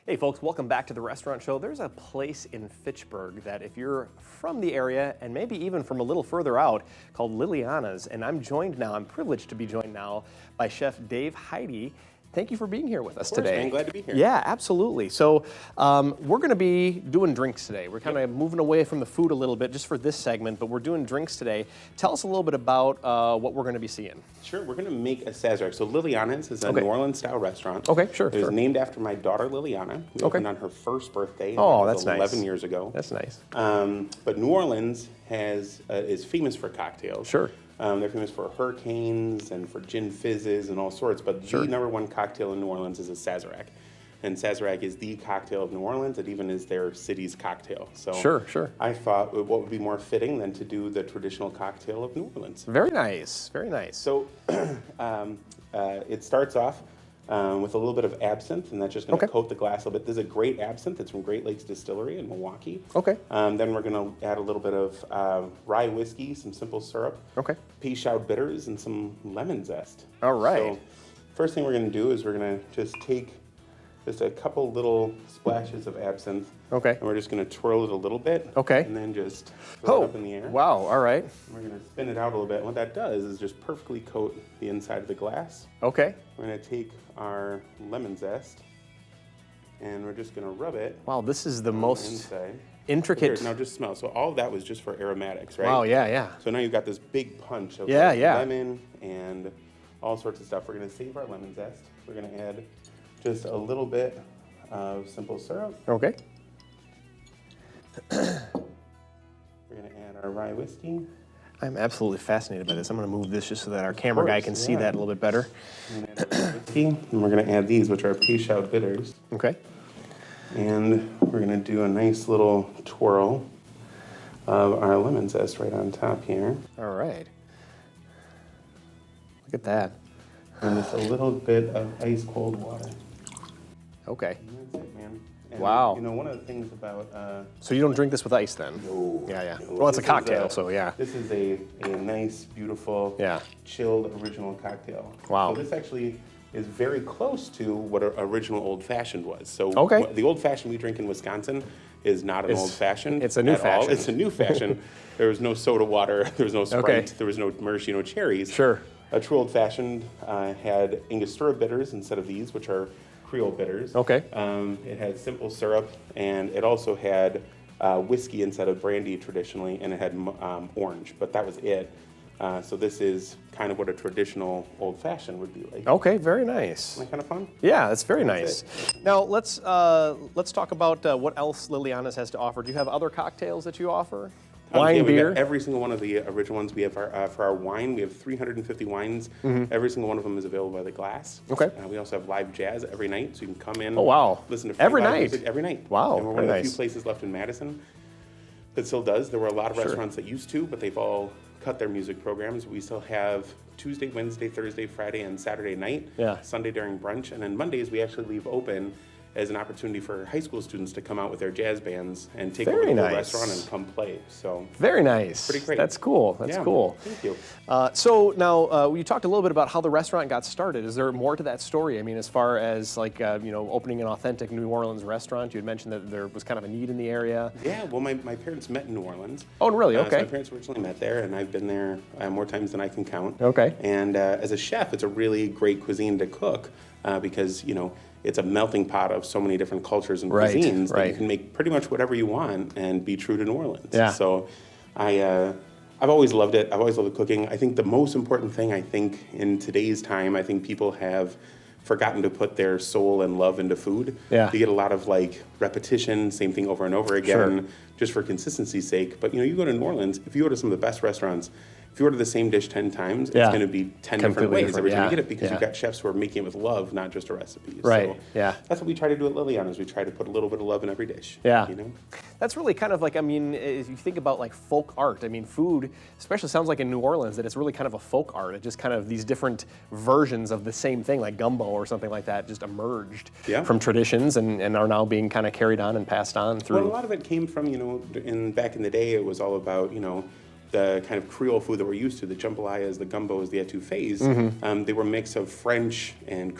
Hey folks, welcome back to the Restaurant Show. There's a place in Fitchburg that if you're from the area and maybe even from a little further out called Liliana's, and I'm privileged to be joined now by Chef Dave Heide. Thank you for being here with us today. I'm glad to be here. Yeah, absolutely. So we're going to be doing drinks today. We're kind of moving away from the food a little bit just for this segment, but we're doing drinks today. Tell us a little bit about what we're going to be seeing. Sure, we're going to make a Sazerac. So Liliana's is a New Orleans-style restaurant. Okay, sure. It was named after my daughter Liliana. We opened on her first birthday. Oh, that's nice. 11 years ago. That's nice. But New Orleans is famous for cocktails. Sure. They're famous for hurricanes and for gin fizzes and all sorts, but the number one cocktail in New Orleans is a Sazerac. And Sazerac is the cocktail of New Orleans. It even is their city's cocktail. So Sure. I thought what would be more fitting than to do the traditional cocktail of New Orleans. Very nice, very nice. So it starts off with a little bit of absinthe, and that's just going to coat the glass a little bit. This is a great absinthe. It's from Great Lakes Distillery in Milwaukee. Okay. Then we're going to add a little bit of rye whiskey, some simple syrup, pea-showed bitters, and some lemon zest. All right. So first thing we're going to do is we're going to just take just a couple little splashes of absinthe. Okay. And we're just going to twirl it a little bit. Okay. And then just throw it up in the air. Wow, all right. We're going to spin it out a little bit. And what that does is just perfectly coat the inside of the glass. Okay. We're going to take our lemon zest and we're just going to rub it. Wow, this is the most inside. intricate. Here, now just smell. So all of that was just for aromatics, right? Wow, yeah. So now you've got this big punch of lemon and all sorts of stuff. We're going to save our lemon zest. We're going to add just a little bit of simple syrup. Okay. We're going to add our rye whiskey. I'm absolutely fascinated by this. I'm going to move this just so that our camera guy can see that a little bit better. We're going to add our rye whiskey, and we're going to add these, which are pea-showed bitters. Okay. And we're going to do a nice little twirl of our lemon zest right on top here. All right. Look at that. And just a little bit of ice cold water. Okay. And that's it, man. And, wow. You know, one of the things about... so you don't drink this with ice then? No. Yeah. No. Well, it's a cocktail, so yeah. This is a nice, beautiful, chilled original cocktail. Wow. So this actually is very close to what an original old-fashioned was. So the old-fashioned we drink in Wisconsin is not an old-fashioned. It's a new fashion. It's a new fashion. There was no soda water. There was no Sprite. There was no maraschino cherries. Sure. A true old-fashioned had Angostura bitters instead of these, which are Creole bitters. Okay. It had simple syrup, and it also had whiskey instead of brandy traditionally, and it had orange, but that was it. So this is kind of what a traditional old-fashioned would be like. Okay, very nice. Isn't that kind of fun? Yeah, that's very nice. Now let's talk about what else Liliana's has to offer. Do you have other cocktails that you offer? Wine, beer? Every single one of the original ones. We have for our wine, we have 350 wines. Every single one of them is available by the glass. Okay. We also have live jazz every night, so you can come in. Oh, wow. Listen to every live night. music every night. Wow. And we're one of the few places left in Madison that still does. There were a lot of restaurants that used to, but they've all cut their music programs. We still have Tuesday, Wednesday, Thursday, Friday, and Saturday night. Yeah. Sunday during brunch, and then Mondays we actually leave open as an opportunity for high school students to come out with their jazz bands and take over the whole restaurant and come play. So very nice. Pretty great. That's cool. That's cool. Thank you. So now you talked a little bit about how the restaurant got started. Is there more to that story? I mean, as far as like opening an authentic New Orleans restaurant, you had mentioned that there was kind of a need in the area. Yeah. Well, my parents met in New Orleans. Oh, really? Okay. So my parents originally met there, and I've been there more times than I can count. Okay. And as a chef, it's a really great cuisine to cook because it's a melting pot of so many different cultures and cuisines that you can make pretty much whatever you want and be true to New Orleans. Yeah. So I've always loved it. I've always loved the cooking. I think the most important thing, in today's time, I think people have forgotten to put their soul and love into food. Yeah. You get a lot of repetition, same thing over and over again, just for consistency's sake. But you go to New Orleans, if you go to some of the best restaurants, if you order the same dish 10 times, it's going to be 10 different ways every time you get it because you've got chefs who are making it with love, not just a recipe. Right, so that's what we try to do at Liliana's. We try to put a little bit of love in every dish. Yeah. That's really kind of if you think about folk art, food, especially sounds like in New Orleans, that it's really kind of a folk art. It just kind of these different versions of the same thing, like gumbo or something like that, just emerged from traditions and are now being kind of carried on and passed on through. Well, a lot of it came from, back in the day, it was all about, the kind of Creole food that we're used to, the jambalayas, the gumbos, the etouffees. They were a mix of French and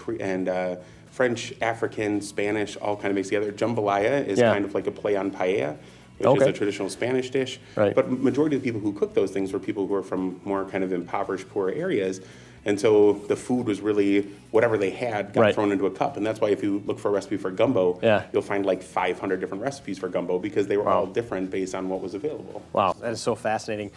French, African, Spanish, all kind of mixed together. Jambalaya is Yeah. kind of like a play on paella, which is Okay. a traditional Spanish dish. Right. But majority of the people who cook those things were people who are from more kind of impoverished, poor areas. And so the food was really whatever they had got Right. thrown into a cup. And that's why if you look for a recipe for gumbo, Yeah. you'll find like 500 different recipes for gumbo because they were Wow. all different based on what was available. Wow, that is so fascinating.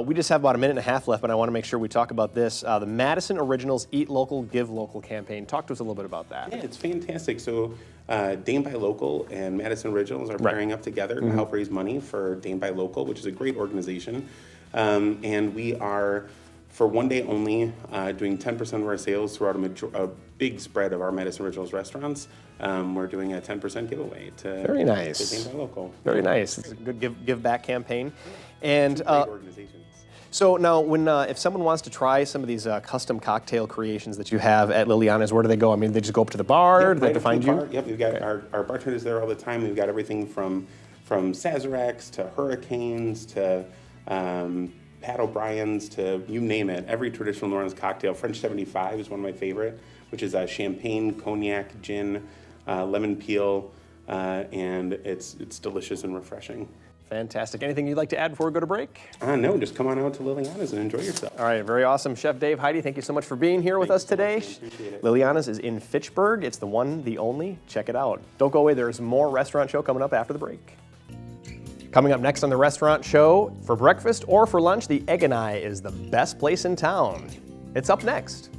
We just have about a minute and a half left, but I want to make sure we talk about this. The Madison Originals Eat Local, Give Local campaign. Talk to us a little bit about that. Yeah, it's fantastic. So Dane by Local and Madison Originals are pairing up together to help raise money for Dane by Local, which is a great organization. And we are, for one day only, doing 10% of our sales throughout a big spread of our Madison Originals restaurants. We're doing a 10% giveaway to Very nice. to Dane by Local. Very nice. It's a good give back campaign. And Great organizations. so now, when if someone wants to try some of these custom cocktail creations that you have at Liliana's, where do they go? I mean, they just go up to the bar. Do they have to find you? Yep, we've got our bartenders there all the time. We've got everything from Sazeracs to Hurricanes to Pat O'Brien's to you name it. Every traditional New Orleans cocktail. French 75 is one of my favorite, which is champagne, cognac, gin, lemon peel, and it's delicious and refreshing. Fantastic. Anything you'd like to add before we go to break? No, just come on out to Liliana's and enjoy yourself. All right, very awesome. Chef Dave, Heidi, thank you so much for being here with us today. Appreciate it. Liliana's is in Fitchburg. It's the one, the only. Check it out. Don't go away. There's more Restaurant Show coming up after the break. Coming up next on the Restaurant Show, for breakfast or for lunch, the Egg and I is the best place in town. It's up next.